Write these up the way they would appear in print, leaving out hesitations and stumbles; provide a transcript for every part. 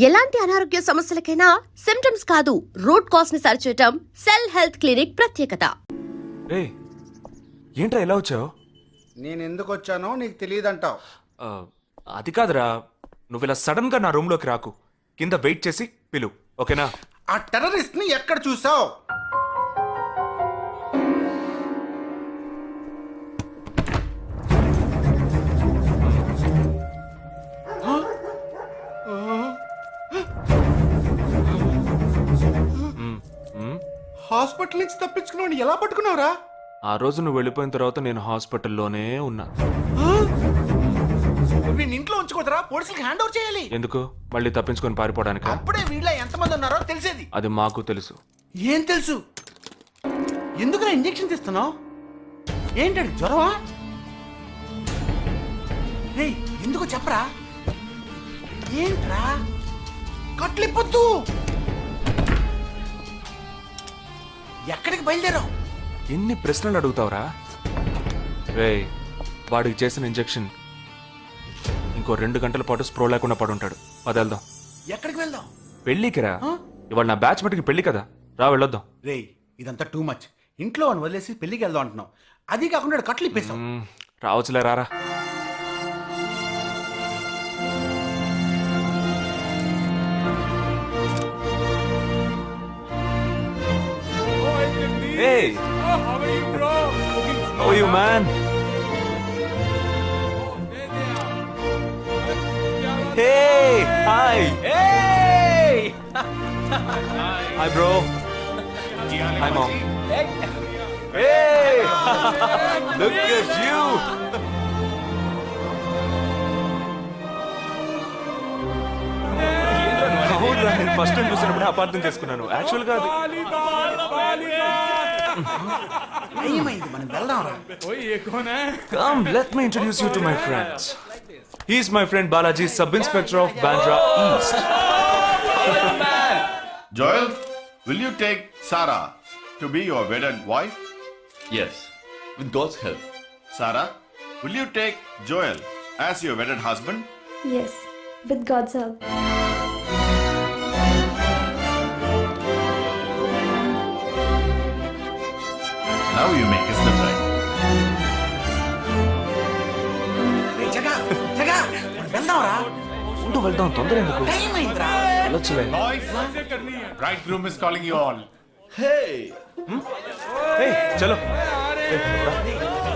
ఎలాంటి అనారోగ్య సమస్యలకైనా సిమ్టమ్స్ కాదు రూట్ కాజ్ ని సరిచేయటం సెల్ హెల్త్ క్లినిక్ ప్రత్యేకత. ఏంట్రా ఎలా వచ్చావు? నేను ఎందుకు వచ్చానో నీకు తెలియదంటావు. అది కాదురా, నువ్వు ఇలా సడన్ గా నా రూమ్ లోకి రాకు. కింద వెయిట్ చేసి పిలు, ఓకేనా? ఆ టెర్రరిస్ట్ ని ఎక్కడ చూసావు? హాస్పిటల్ నుంచి తప్పించుకున్నావు, ఎలా పట్టుకున్నావురా? ఆ రోజు నువ్వు వెళ్ళిపోయిన తర్వాత నేను హాస్పిటల్లోనే ఉన్నా. నేను ఇంట్లో ఉంచుకోదరా, పోలీసులకు హ్యాండ్ ఓవర్ చేయాలి. ఎందుకు? మళ్ళీ తప్పించుకొని పారిపోవడానికి? అప్పుడే వీళ్ళ ఎంతమంది ఉన్నారో తెలిసేది. అది మాకు తెలుసు. ఏం తెలుసు? ఎందుకురా ఇంజెక్షన్ తీస్తున్నావు? ఏంటండి జ్వరమా? రేయ్ ఎందుకు చెప్పరా? ఏంట్రా కట్లిప్పొద్దు. ఎక్కడికి బయలుదేరావు? ఎన్ని ప్రశ్నలు అడుగుతావురా? రేయ్, వాడికి చేసిన ఇంజెక్షన్ ఇంకో 2 గంటల పాటు స్ప్రో లేకుండా పడుంటాడు. అది వెళ్దాం. ఎక్కడికి వెళ్దాం? పెళ్ళికి రా. ఇవాళ నా బ్యాచ్ మటుకి పెళ్లి కదా, రా వెళ్ళొద్దాం. రేయ్ ఇదంతా టూ మచ్. ఇంట్లో అని వదిలేసి పెళ్లికి వెళ్దాం అంటున్నావు, అది కాకుండా కట్లు ఇప్పేసావు. రావచ్చులే, రారా. Hey! How are you, bro? How are you, man? Hey! Hi! Hey! Hi, bro. Hi, mom. Hey! Look at you! అవునురా, నేను ఫస్ట్ టైం చూసినప్పుడు అపార్థం చేసుకున్నాను. యాక్చువల్ గా అది ఏమైంది, మనం వెళ్దాం రా. Come, let me introduce you to my friends. He's my friend Balaji, Sub-Inspector of Bandra East. Joel, will you take Sarah to be your wedded wife? Yes, with God's help. Sarah, will you take Joel as your wedded husband? Yes, with God's help. Now you may kiss them right. రేయ్ జగా జగా వెళ్దాం రా. ఉండు, వెళ్దాం. తొందర ఎందుకు? Time అయిందిరా. వెళ్ళొచ్చులే. Boys, bridegroom is calling you all. Hey! Hey, చలో.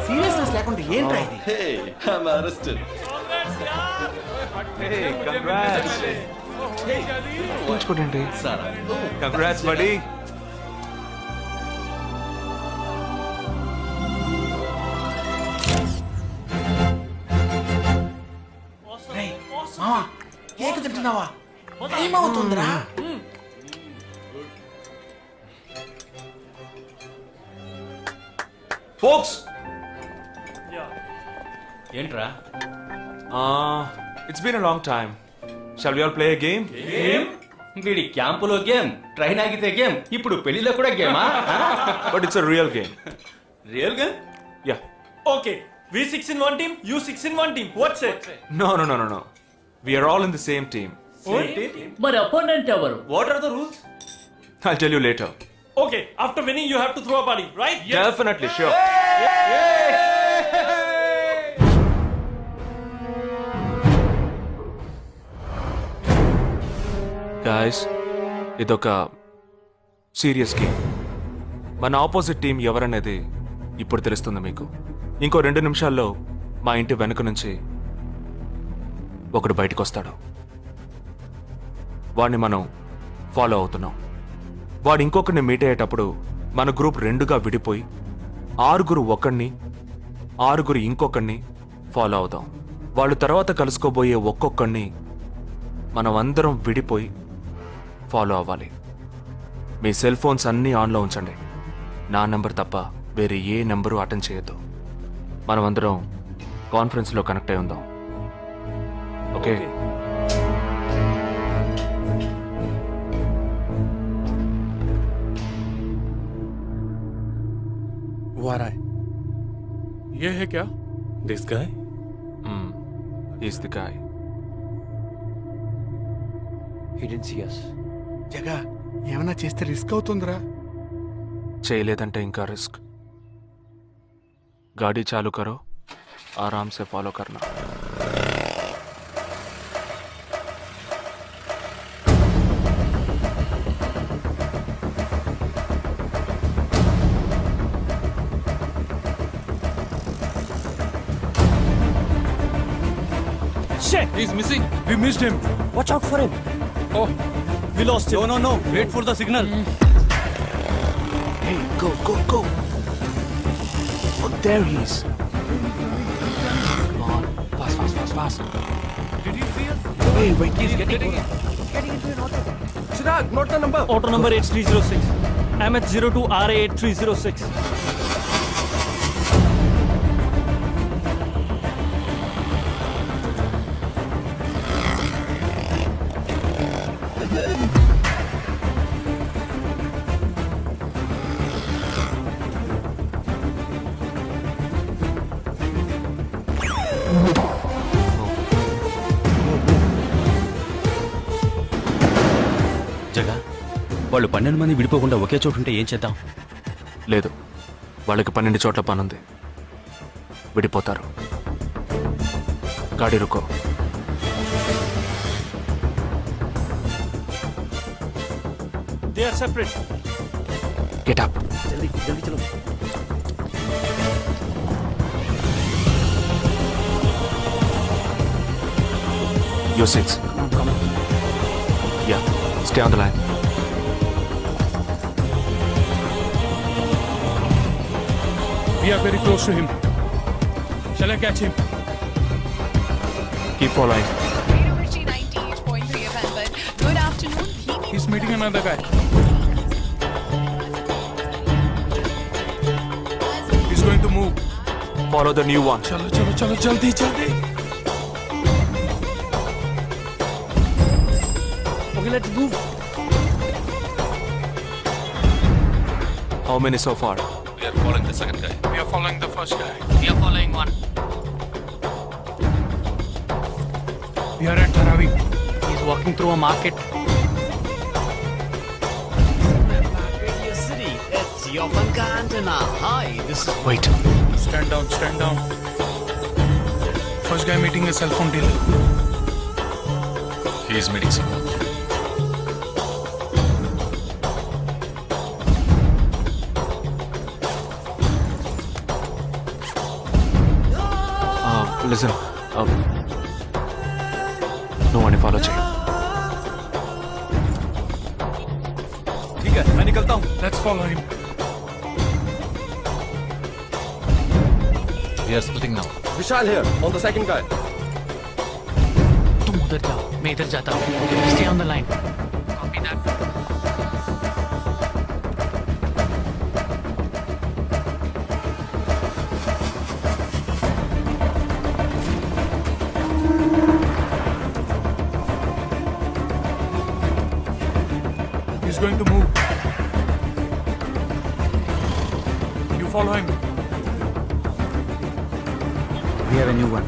Seriousness లేకుండా ఏంట్రా ఇది? Hey! I'm arrested. Hey, congrats. ఉంచుకోండి. Sarah. Congrats, buddy. రేయ్ మావా, కేక్ తింటున్నావా? టైం అవుతుందిరా. Folks! ఏంట్రా? It's been a long time. Shall we all play a game? వీడి క్యాంపులో గేమ్, ట్రైన్ ఆగితే గేమ్, ఇప్పుడు పెళ్లిలో కూడా గేమా? But it's a real game. Real game? Yeah. Okay, we 6 in one team, you 6 in one team. What's it? No. We are all in the same team. మరి opponent ఎవరు? What are the rules? I'll tell you later. Okay, after winning you have to throw a party, right? Definitely, sure. Guys, ఇదొక serious game. మన opposite team ఎవరనేది ఇప్పుడు తెలుస్తుంది మీకు. ఇంకో 2 నిమిషాల్లో మా ఇంటి వెనుక నుంచి ఒకడు బయటకు వస్తాడు. వాడిని మనం ఫాలో అవుతున్నాం. వాడు ఇంకొకరిని మీట్ అయ్యేటప్పుడు మన గ్రూప్ 2గా విడిపోయి 6 ఒకడిని 6 ఇంకొకరిని ఫాలో అవుదాం. వాళ్ళు తర్వాత కలుసుకోబోయే ఒక్కొక్కడిని మనం అందరం విడిపోయి ఫాలో అవ్వాలి. మీ సెల్ ఫోన్స్ అన్నీ ఆన్లో ఉంచండి. నా నెంబర్ తప్ప వేరే ఏ నెంబరు అటెండ్ చేయొద్దు. మనం అందరం కాన్ఫరెన్స్లో కనెక్ట్ అయి ఉందాం. ఓకే? Who are I? ये है क्या? This guy? He's the guy. He didn't see us. జగా ఏమైనా చేస్తే రిస్క్ అవుతుందిరా. చేయలేదంటే ఇంకా రిస్క్. गाड़ी चालू करो, आराम से फॉलो करना. Shit! He's missing. We missed him. Watch out for him. Oh, We lost him. No. Wait for the signal. Hey, go. Oh, there he is. Come on, fast. Did he see us? Hey, wait, He's getting. Chirag, not the number. Auto number 8306. MH02 RA8306. జగా వాళ్ళు 12 మంది విడిపోకుండా ఒకే చోటు ఉంటే ఏం చేద్దాం? లేదు, వాళ్ళకి 12 చోట్ల పనుంది. విడిపోతారు. గాడి రుకో. They are separate. Get up. జల్దీ చలో. You're 6. Come on. Yeah, stay on the line. we are very close to him. Shall I catch him? Keep following. University 98.3 FM, but good afternoon. He's meeting another guy. He's going to move. Follow the new one. चलो जल्दी. Okay, let's move. How many so far? We are following the second guy. We are following the first guy. We are following one. We are at Dharavi. He's walking through a market. Wait. Stand down. First guy meeting a cell phone dealer. He is meeting someone. Listen. No one follow check. ठीक है, मैं निकलता हूँ. Let's follow him. We are splitting now. Vishal here, on the second guy. तुम उधर जाओ, मैं इधर जाता हूँ. Stay on the line. Copy that. He's going to move. You follow him. We have a new one.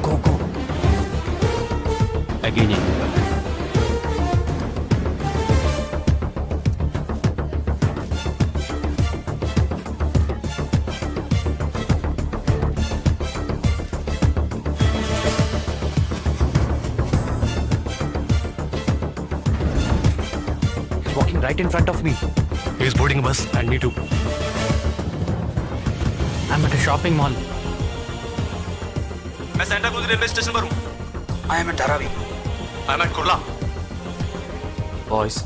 Go. Again. He's walking right in front of me. He is boarding a bus. And me too. I'm at a shopping mall. मैं Santa cruise railway station पर हूँ. I am at Dharavi. I am at Kurla. Boys,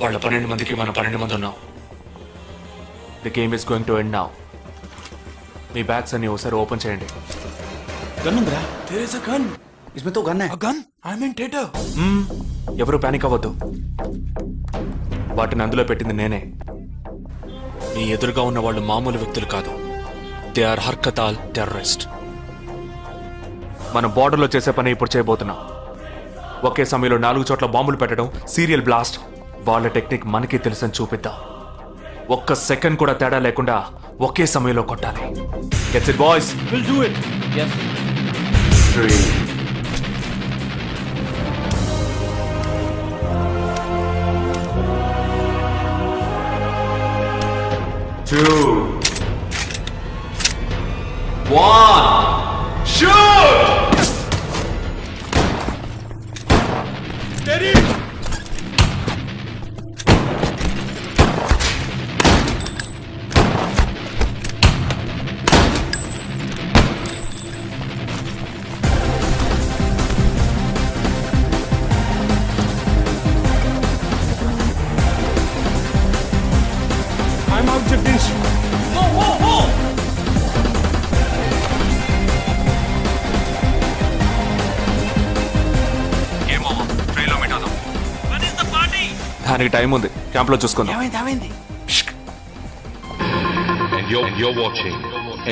వాళ్ళ 12 మందికి మనం 12 మంది ఉన్నాం. The game is going to end now. Me bags అన్ని ఒకసారి ఓపెన్ చేయండి. Gun उंदरा. There is a gun. इसमें तो गन है. A gun? I'm in theater. ఎవరు పానిక్ అవ్వద్దు. వాటిని అందులో పెట్టింది నేనే. మీ ఎదురుగా ఉన్న వాళ్ళు మామూలు వ్యక్తులు కాదు. They are Harkatul terrorist. మనం బార్డర్లో చేసే పని ఇప్పుడు చేయబోతున్నాం. ఒకే సమయంలో 4 చోట్ల బాంబులు పెట్టడం, సీరియల్ బ్లాస్ట్. వాళ్ళ టెక్నిక్ మనకి తెలుసని చూపిద్దాం. ఒక్క సెకండ్ కూడా తేడా లేకుండా ఒకే సమయంలో కొట్టాలి. Gets it boys? We'll do it. Yes. 3, దానికి టైం ఉంది, క్యాంప్ లో చూసుకుందాం. ఏమైంది And you're watching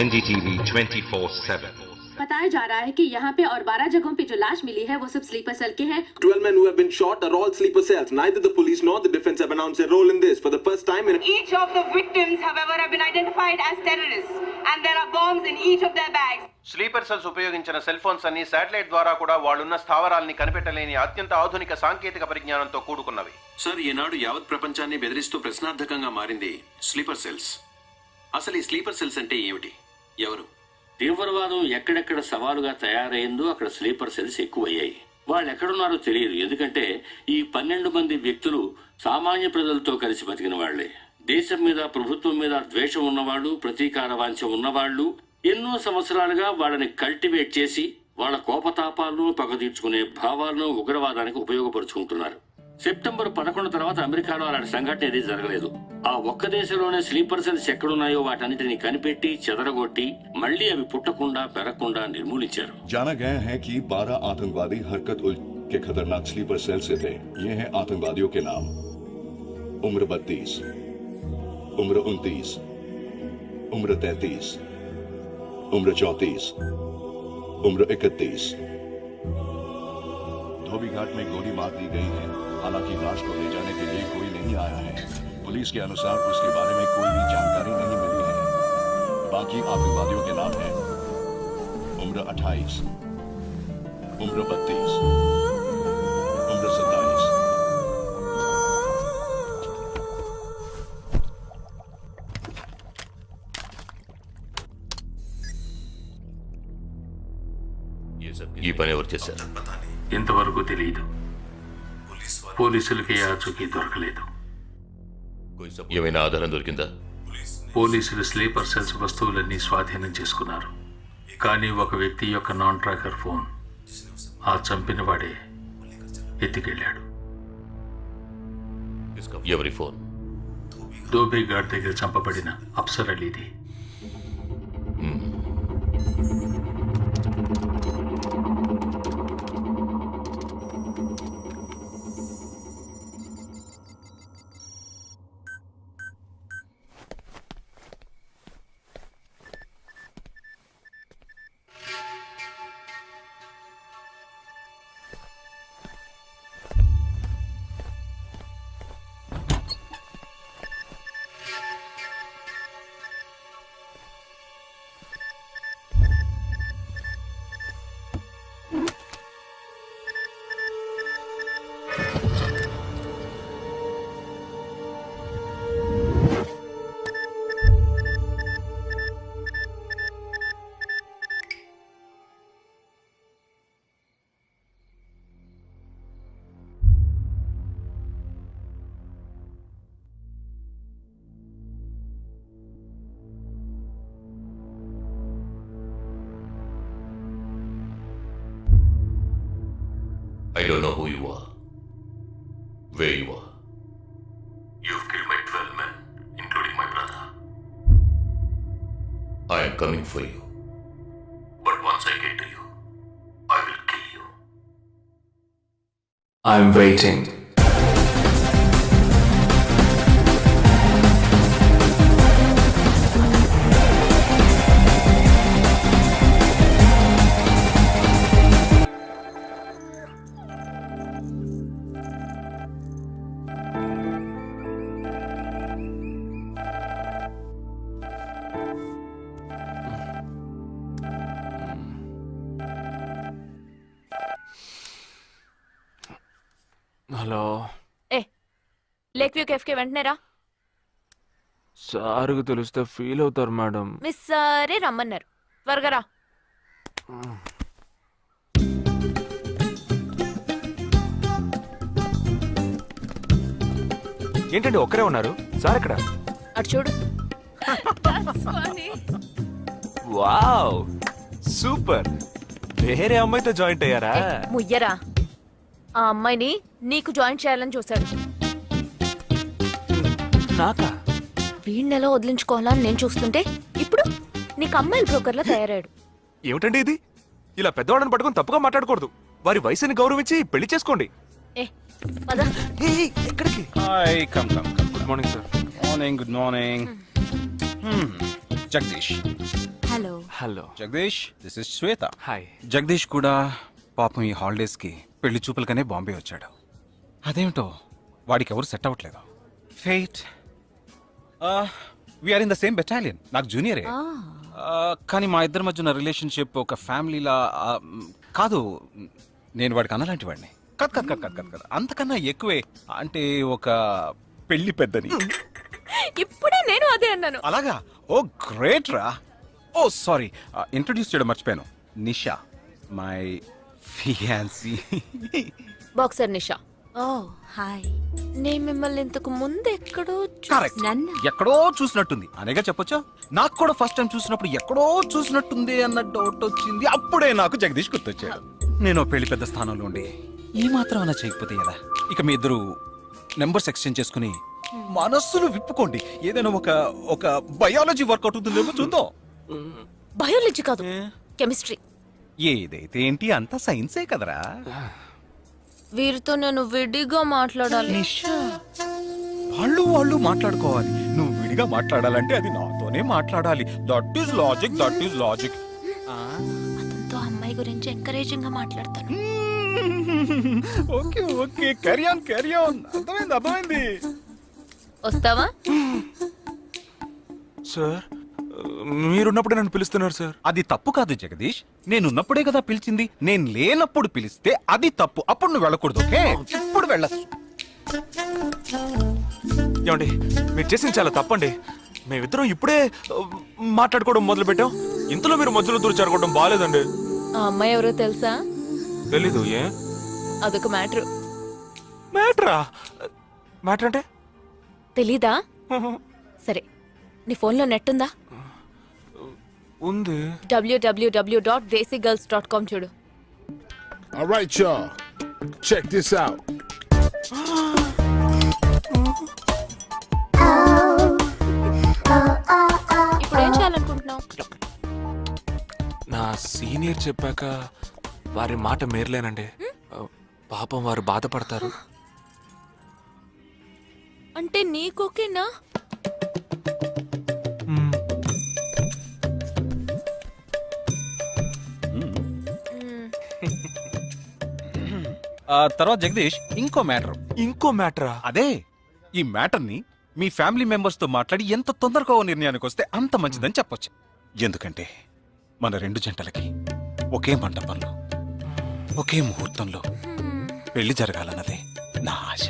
NDTV 24/7. बताया जा रहा है कि यहाँ पे और 12 जगहों पे जो लाश मिली है वो सब स्लीपर सेल के हैं. 12 men who have been shot are all sleeper cells. Neither the police nor the defense have announced their role in this. For the first time in Each of the victims, however, have been identified as terrorists, and there are bombs in each of their bags. Sleeper cells ఉపయోగించిన cell phones అన్ని satellite ద్వారా కూడా వాళ్ళున్న స్థావరాల్ని కనిపెట్టలేని అత్యంత ఆధునిక సాంకేతిక పరిజ్ఞానంతో కూడుకున్నవి. Sir, ఈనాడు యావత్ ప్రపంచాన్ని బెదిరిస్తూ ప్రశ్నార్థకంగా మారింది స్లీపర్ సెల్స్. అసలు ఈ స్లీపర్ సెల్స్ అంటే ఏమిటి? ఎవరు? తీవ్రవాదం ఎక్కడెక్కడ సవాలుగా తయారైందో అక్కడ స్లీపర్ సెల్స్ ఎక్కువయ్యాయి. వాళ్ళు ఎక్కడున్నారో తెలియదు, ఎందుకంటే ఈ 12 మంది వ్యక్తులు సామాన్య ప్రజలతో కలిసి బతికిన వాళ్లే. దేశం మీద, ప్రభుత్వం మీద ద్వేషం ఉన్నవాళ్ళు, ప్రతీకార వాంఛ ఉన్నవాళ్లు ఎన్నో సంవత్సరాలుగా వాళ్ళని కల్టివేట్ చేసి వాళ్ళ కోపతాపాలను, పగ తీర్చుకునే భావాలను ఉగ్రవాదానికి ఉపయోగపరుచుకుంటున్నారు. సెప్టెంబర్ 11 తర్వాత అమెరికాలో అలాంటి సంఘటన ఏదీ జరగలేదు. ఆ ఒక్క దేశంలోనే స్లీపర్ సెల్స్ ఎక్కడున్నాయో వాటన్నిటిని కనిపెట్టి చెదరగొట్టి మళ్లీ అవి పుట్టకుండా పెరగకుండా నిర్మూలించారు. जाना गया है कि 12 आतंकवादी हरकत उल के खतरनाक स्लीपर सेल से थे. ये हैं आतंकवादियों के नाम: उम्र 32, उम्र 29, उम्र 33, उम्र 34, उम्र 31. धोबी घाट में गोली मार दी गई है. हालांकि लाश को ले जाने के लिए कोई नहीं आया है. पुलिस के अनुसार उसके बारे में कोई भी जानकारी नहीं मिली है. बाकी आतंकवादियों के नाम हैं: उम्र 28, उम्र 32, उम्र 27. ఈ పని ఎవరు చేశారు? ఇంతవరకు తెలియదు. పోలీసులకి ఆచూకీ దొరకలేదు. ఏమైనా ఆధారం దొరికిందా? పోలీసులు స్లీపర్ సెల్స్ వస్తువులన్నీ స్వాధీనం చేసుకున్నారు. కానీ ఒక వ్యక్తి యొక్క నాన్ ట్రాకర్ ఫోన్ ఆ చంపిన వాడే ఎత్తికెళ్ళాడు. ఎవరి ఫోన్? ధోబీ ఘాట్ దగ్గర చంపబడిన Afsar అలీది. I don't know who you are, where you are. You've killed my 12 men, including my brother. I am coming for you. But once I get to you, I will kill you. I'm waiting. Hello, lake view cafe కి వెంటనే రా. సార్కి తెలిస్తే feel అవుతారు madam. Miss సరే రమ్మన్నారు, త్వరగా రా. ఏంటండి ఒక్కరే ఉన్నారు? సార్ ఎక్కడ? అటు చూడు. Wow, super. వేరే అమ్మాయితో జాయింట్ అయ్యారా? ముయ్యరా, ఆ అమ్మాయిని నీకు జాయిన్ చేయాలని చూశాడు. నాకా? వీణ్ణెలా వదిలించుకోవాలని నేను చూస్తుంటే ఇప్పుడు నీకు అమ్మాయిల బ్రోకర్లా తయారాడు. ఏమిటండి ఇది? ఇలా పెద్దవాళ్ళని పట్టుకొని తప్పుగా మాట్లాడకూడదు. వారి వయసుని గౌరవించి పెళ్లి చేసుకోండి. పద. ఎక్కడికి? Hi come come come good morning sir. Morning good morning. Jagadish hello. Hello. Jagadish this is Shweta. Hi. Jagadish కూడా పాపం ఈ హాలిడేస్కి పెళ్లి చూపులకనే బాంబే వచ్చాడు. అదేమిటో వాడికి ఎవరు సెట్ అవ్వట్లేదు. Fate. We are in the same battalion. నాకు జూనియరే. కానీ మా ఇద్దరి మధ్య ఉన్న రిలేషన్షిప్ ఒక ఫ్యామిలీలా కాదు. నేను వాడికి అన్నలాంటి వాడిని కాదు కాదు కాదు కాదు కాదు అంతకన్నా ఎక్కువే. అంటే ఒక పెళ్లి పెద్దని. ఇప్పుడే నేను అదే అన్నాను. అలాగా? ఓ గ్రేట్ రా. ఓ సారీ, ఇంట్రడ్యూస్ చేయడం మర్చిపోయాను. Nisha my fiancee. Boxer Nisha. Oh hi. నేను మిమ్మల్ని ఇంతకు ముందు ఎక్కడో కరెక్ట్. చూసాను. ఎక్కడో చూసినట్టుంది అనేగా చెప్పొచ్చా. నాకు కూడా ఫస్ట్ టైం చూసినప్పుడు ఎక్కడో చూసినట్టుంది అన్న డౌట్ వచ్చింది. అప్పుడే నాకు జగదీష్ గుర్తొచ్చాడు. నేను పెళ్లి పెద్ద స్థానంలో ఉండి ఈ మాత్రం అలా చేయకపోతే కదా. ఇక మీ ఇద్దరు నెంబర్స్ ఎక్స్చేంజ్ చేసుకుని మనస్సులు విప్పుకోండి. ఏదైనా ఒక బయాలజీ వర్కౌట్ అవుతుందేమో చూద్దాం. బయాలజీ కాదు, కెమిస్ట్రీ. ఏదైతే ఏంటి అంతా సైన్సే కదరా. వీరితో నేను విడిగా మాట్లాడాలి. నిషా, వాళ్ళు మాట్లాడుకోవాలి. నువ్వు విడిగా మాట్లాడాలంటే అది నాతోనే మాట్లాడాలి. That is logic, that is logic. అతనితో అమ్మాయి గురించి ఎంకరేజింగ్ గా మాట్లాడతాను. Okay okay, carry on carry on. అర్థమైంది. వస్తావా? సార్ మీరున్నప్పుడే నన్ను పిలుస్తున్నారు సార్. అది తప్పు కాదు జగదీష్. నేనున్నప్పుడే కదా పిలిచింది. నేను లేనప్పుడు పిలిస్తే అది తప్పు. అప్పుడు నువ్వు వెళ్ళకూడదు. ఓకే, ఇప్పుడు వెళ్ళచ్చు. ఏమండి మీరు చేసింది చాలా తప్పండి. మేమిద్దరం ఇప్పుడే మాట్లాడుకోవడం మొదలు పెట్టాం. ఇంతలో మీరు మధ్యలో దూరం బాగాలేదండి. ఆ అమ్మాయి ఎవరో తెలుసా? తెలీదు. ఏ అదొక మ్యాటర్. మ్యాటరా? మ్యాటర్ అంటే? తెలీదా? సరే, నీ ఫోన్లో నెట్ ఉందా? ఉంది. www.desigirls.com చూడు. All right, y'all. Check this out. ఇప్పుడు ఏం చేయాలనుకుంటున్నావు? నా సీనియర్ చెప్పాక వారి మాట మేరలేనండి. పాపం వారు బాధపడతారు. అంటే నీకోకేనా? తర్వాత జగదీష్ ఇంకో మ్యాటర్. అదే ఈ మ్యాటర్ ని మీ ఫ్యామిలీ మెంబర్స్ తో మాట్లాడి ఎంత తొందరగా ఓ నిర్ణయానికి వస్తే అంత మంచిదని చెప్పొచ్చు. ఎందుకంటే మన రెండు జంటలకి ఒకే మండపంలో ఒకే ముహూర్తంలో పెళ్లి జరగాలన్నదే నా ఆశ.